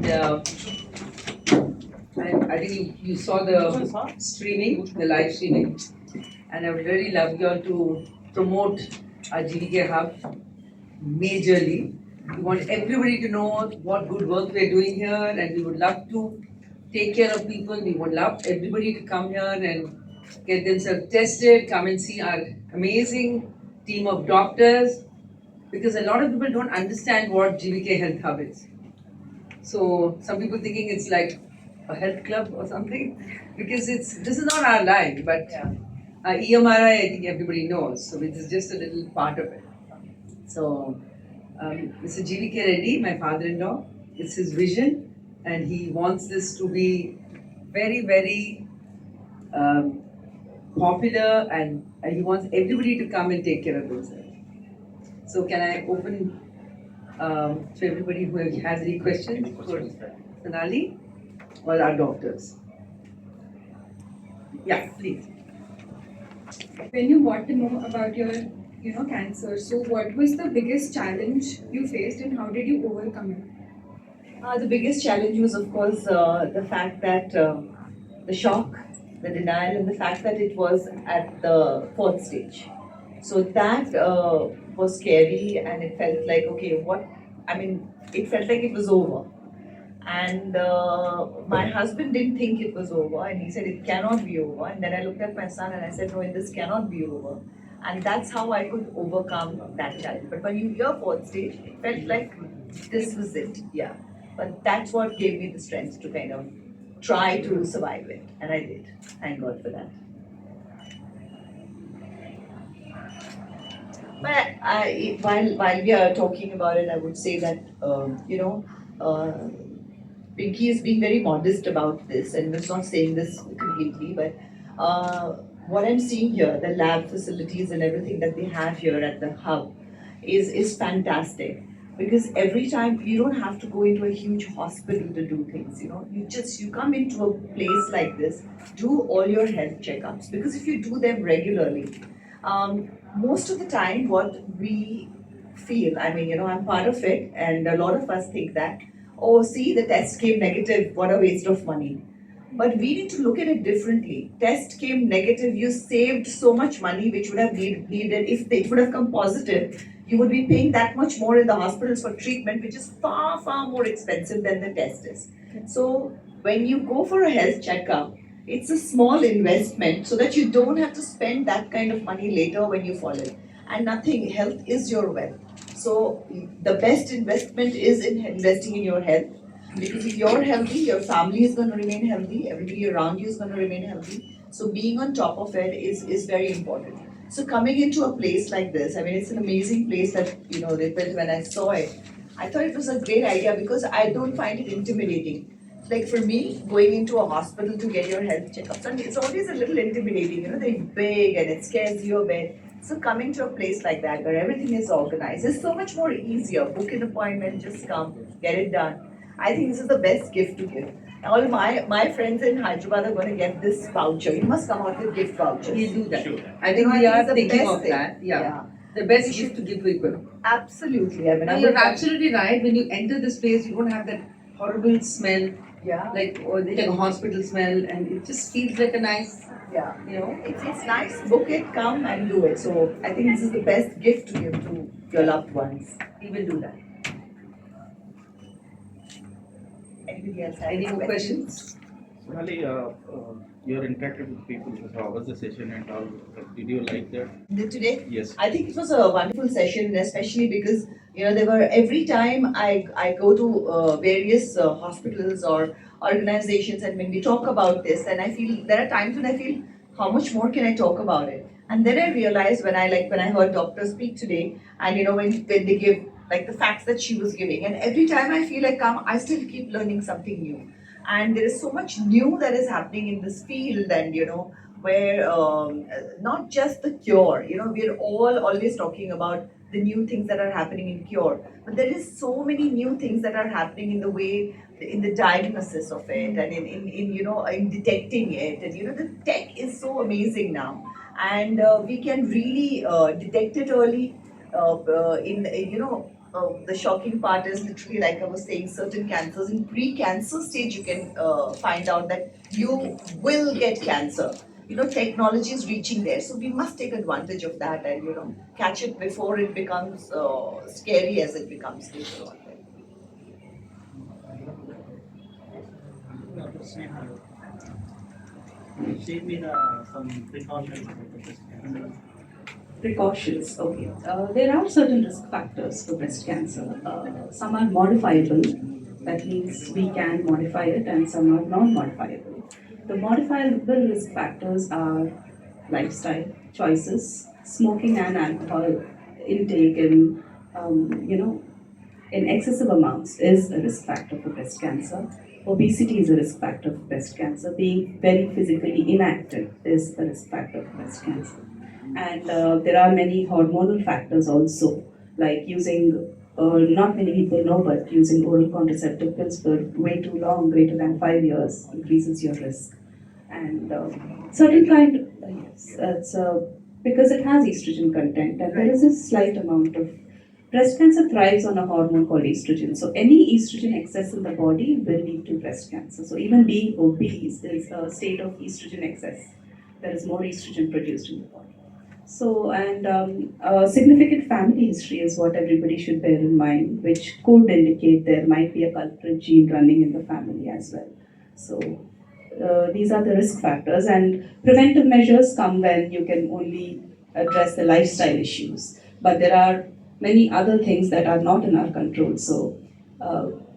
I think you saw the streaming, the live streaming, and I would really love you all to promote our GVK Hub majorly. We want everybody to know what good work we're doing here, and we would love to take care of people. We would love everybody to come here and get themselves tested, come and see our amazing team of doctors, because a lot of people don't understand what GVK Health Hub is. So some people thinking it's like a health club or something, because this is not our line, but EMRI I think everybody knows, so it is just a little part of it. So Mr. GVK Reddy, my father-in-law, it's his vision, and he wants this to be very, very popular, and he wants everybody to come and take care of themselves. So can I open to everybody who has any questions for Sonali or our doctors? Yeah, please. When you want to know about your cancer, so what was the biggest challenge you faced and how did you overcome it? The biggest challenge was, of course, the fact that the shock, the denial, and the fact that it was at the fourth stage. So that was scary, and it felt like, okay, it felt like it was over. And my husband didn't think it was over, and he said it cannot be over. And then I looked at my son and I said, no, this cannot be over. And that's how I could overcome that challenge. But when you hear fourth stage, it felt like this was it, yeah. But that's what gave me the strength to kind of try to survive it, and I did. Thank God for that. But while we are talking about it, I would say that Pinky is being very modest about this, and was not saying this completely, but what I'm seeing here, the lab facilities and everything that they have here at the hub is fantastic. Because every time you don't have to go into a huge hospital to do things, you come into a place like this, do all your health checkups. Because if you do them regularly, most of the time what we feel, I'm part of it, and a lot of us think that, oh, see, the test came negative, what a waste of money. But we need to look at it differently. Test came negative, you saved so much money which would have needed, if it would have come positive, you would be paying that much more in the hospitals for treatment, which is far, far more expensive than the test is. So when you go for a health checkup, it's a small investment so that you don't have to spend that kind of money later when you fall ill. And health is your wealth. So the best investment is in investing in your health. Because if you're healthy, your family is going to remain healthy, everybody around you is going to remain healthy. So being on top of it is very important. So coming into a place like this, it's an amazing place that they built. When I saw it, I thought it was a great idea because I don't find it intimidating. Like for me, going into a hospital to get your health checkups, and it's always a little intimidating, they're big and it scares you a bit. So coming to a place like that where everything is organized is so much more easier. Book an appointment, just come, get it done. I think this is the best gift to give. All my friends in Hyderabad are going to get this voucher. You must come out with gift vouchers. We'll do that. Sure. I think we are the thinking best of thing. that. Yeah. The best gift to give people. Absolutely. You're absolutely right. When you enter this place, you don't have that horrible smell. Yeah. Like a hospital smell, and it just feels like a nice. Yeah. It's nice. Book it, come and do it. So I think this is the best gift to give to your loved ones. We will do that. Anybody else? Any more questions? Sonali, you're interacted with people. So how was the session and all? Did you like that? Today? Yes. I think it was a wonderful session, especially because there were every time I go to various hospitals or organizations, and when we talk about this, and I feel there are times when I feel how much more can I talk about it, and then I realized when I heard doctors speak today, and when they give like the facts that she was giving, and every time I feel like I still keep learning something new. And there is so much new that is happening in this field, and where not just the cure, we're all always talking about the new things that are happening in cure, but there is so many new things that are happening in the way, in the diagnosis of it, and in detecting it, and the tech is so amazing now, and we can really detect it early, the shocking part is literally, like I was saying, certain cancers in pre-cancer stage you can find out that you will get cancer. Technology is reaching there, so we must take advantage of that and catch it before it becomes scary as it becomes later on. Share me some precautions about the breast cancer. Precautions, okay. There are certain risk factors for breast cancer. Some are modifiable, that means we can modify it, and some are non modifiable. The modifiable risk factors are lifestyle choices, smoking and alcohol intake in excessive amounts is a risk factor for breast cancer. Obesity is a risk factor for breast cancer. Being very physically inactive is a risk factor for breast cancer. And there are many hormonal factors also, like using, not many people know, but using oral contraceptive pills for way too long, greater than 5 years, increases your risk. And certain kind, yes, it's because it has estrogen content, and there is a slight amount of breast cancer thrives on a hormone called estrogen. So any estrogen excess in the body will lead to breast cancer. So even being obese is a state of estrogen excess. There is more estrogen produced in the body. So, and a significant family history is what everybody should bear in mind, which could indicate there might be a culprit gene running in the family as well. So, these are the risk factors, and preventive measures come when you can only address the lifestyle issues. But there are many other things that are not in our control. So,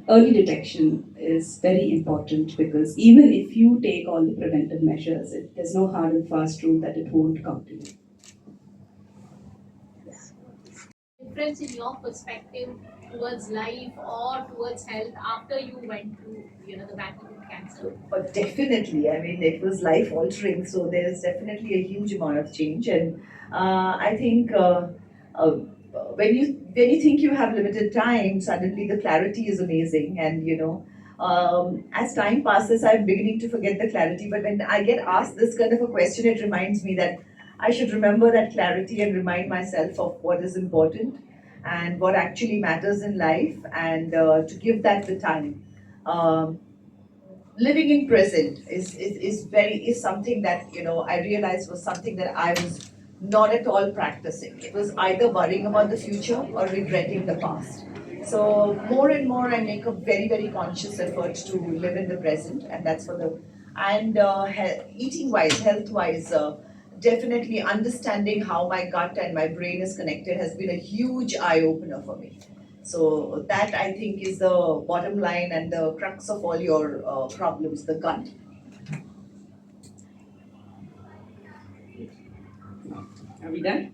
early detection is very important, because even if you take all the preventive measures, there's no hard and fast rule that it won't come to you. Difference in your perspective towards life or towards health after you went through, the battle with cancer? But definitely, I mean, it was life altering. So there's definitely a huge amount of change, and I think when you think you have limited time, suddenly the clarity is amazing, and as time passes, I'm beginning to forget the clarity. But when I get asked this kind of a question, it reminds me that I should remember that clarity and remind myself of what is important and what actually matters in life, and to give that the time. Um, Living in present is something that I realized was something that I was not at all practicing. It was either worrying about the future or regretting the past. So more and more I make a very, very conscious effort to live in the present, and that's for the and eating wise, health wise, definitely understanding how my gut and my brain is connected has been a huge eye opener for me. So that, I think, is the bottom line and the crux of all your problems, the gut. Are we done?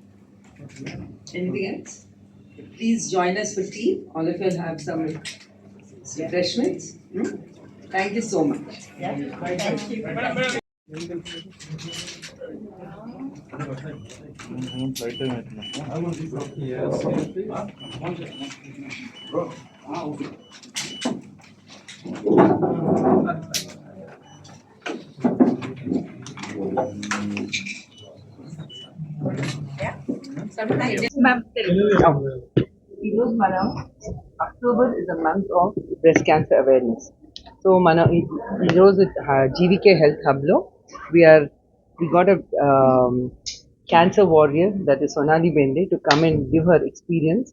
Anything else? Please join us for tea. All of you will have some refreshments. Thank you so much. Yeah. Thank you. ఈరోజు మనం October is a month of breast cancer awareness. So మనం ఈరోజు GVK health హబ్లో we got a cancer warrior, that is Sonali to come and give her experience.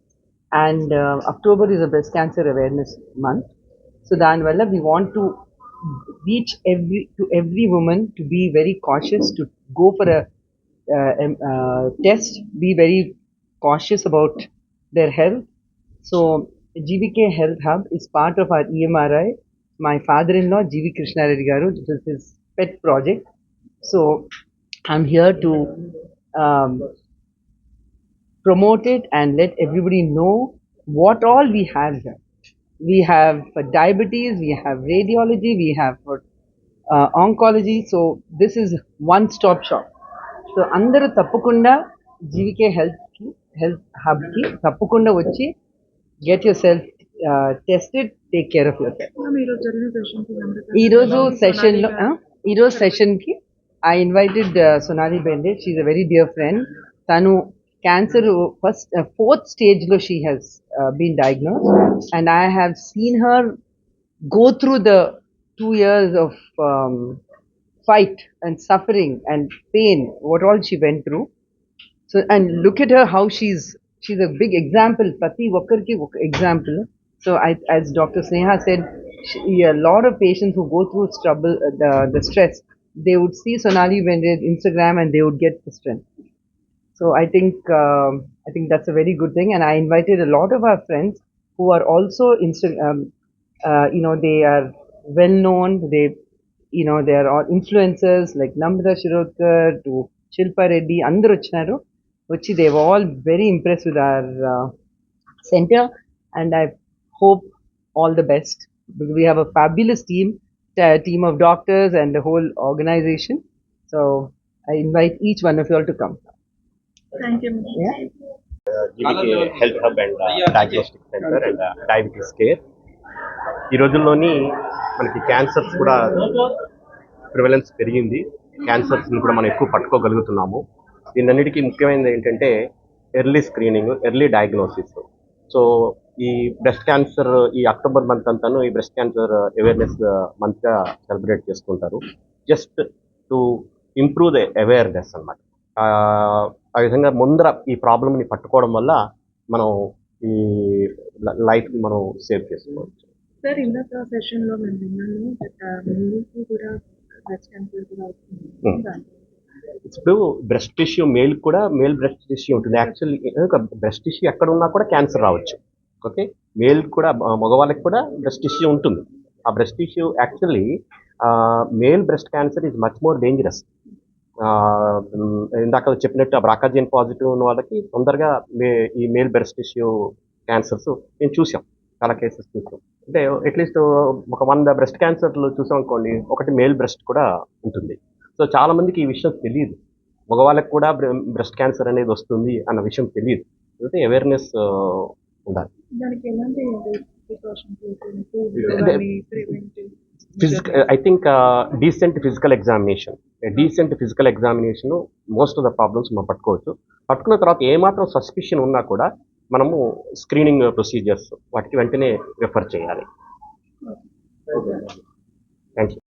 And October is a breast cancer awareness month. So danvalla we want to reach every woman to be very cautious, to go for a test, be very cautious about their health. So GVK Health Hub is part of our EMRI. My father-in-law, GV Krishna Reddy garu, this is his pet project. So I'm here to um, promote it and let everybody know what all we have here. We have for diabetes, we have radiology, we have for oncology. So this is one-stop shop. So అందరూ తప్పకుండా జీవికే health hub కి తప్పకుండా వచ్చి get your self tested, take care of your self. ఈరోజు session కి I invited Sonali. She's a very dear friend. తను cancer first fourth stage lo she has been diagnosed, and I have seen her go through the 2 years of fight and suffering and pain, what all she went through. So, and look at her, how she's a big example, prati okkarki example. So as Dr. Sneha said, a lot of patients who go through trouble, the stress, they would see Sonali when they're Instagram and they would get the strength. So I think that's a very good thing, and I invited a lot of our friends who are also they are well known. They are all influencers like Namrata Shirodkar to Shilpa Reddy. Andaru vachinaru. Vachi they were all very impressed with our center, and I hope all the best because we have a fabulous team of doctors and the whole organization. So I invite each one of you all to come. Yeah. GVK health hub and diagnostic centre and diabetes care. ఈ రోజుల్లోని మనకి cancers కూడా prevalence పెరిగింది. క్యాన్సర్స్ని కూడా మనం ఎక్కువ పట్టుకోగలుగుతున్నాము. దీనన్నిటికీ ముఖ్యమైనది ఏంటంటే early screening, early diagnosis. So ఈ బ్రెస్ట్ క్యాన్సర్ ఈ అక్టోబర్ మంత్ అంతాను ఈ బ్రెస్ట్ క్యాన్సర్ అవేర్నెస్ మంత్గా సెలబ్రేట్ చేసుకుంటారు. Just to improve the awareness అన్నమాట. ఆ విధంగా ముందర ఈ ప్రాబ్లమ్ని పట్టుకోవడం వల్ల మనం ఈ లైఫ్ని మనం సేవ్ చేసుకోవచ్చు. సార్ ఇందాక సెషన్లో మేము విన్నాను మేల్కి కూడా బ్రెస్ట్ క్యాన్సర్ కూడా అవుతుంది. ఇప్పుడు బ్రెస్ట్ టిష్యూ మేల్ కూడా మేల్ బ్రెస్ట్ టిష్యూ ఉంటుంది. యాక్చువల్లీ బ్రెస్ట్ టిష్యూ ఎక్కడ ఉన్నా కూడా క్యాన్సర్ రావచ్చు. ఓకే, మేల్ కూడా మగవాళ్ళకి కూడా బ్రెస్ట్ టిష్యూ ఉంటుంది. ఆ breast tissue actually male breast cancer is much more dangerous. ఇందాక చెప్పినట్టు ఆ బ్రాకాజిన్ పాజిటివ్ ఉన్న వాళ్ళకి తొందరగా ఈ మేల్ బ్రెస్ట్ టిష్యూ క్యాన్సర్స్ మేము చూసాం, చాలా కేసెస్ చూసాం. అంటే అట్లీస్ట్ ఒక 100 బ్రెస్ట్ క్యాన్సర్లు చూసాం అనుకోండి, ఒకటి మేల్ బ్రెస్ట్ కూడా ఉంటుంది. సో చాలా మందికి ఈ విషయం తెలియదు, మగవాళ్ళకి కూడా బ్రెస్ట్ క్యాన్సర్ అనేది వస్తుంది అన్న విషయం తెలియదు. అంటే అవేర్నెస్ ఉండాలి. దానికి ఎలాంటి precautions I think decent physical examination most of the problems మనం పట్టుకున్న తర్వాత ఏమాత్రం సస్పిషన్ ఉన్నా కూడా మనము స్క్రీనింగ్ ప్రొసీజర్స్ వాటికి వెంటనే రెఫర్ చేయాలి. Thank you.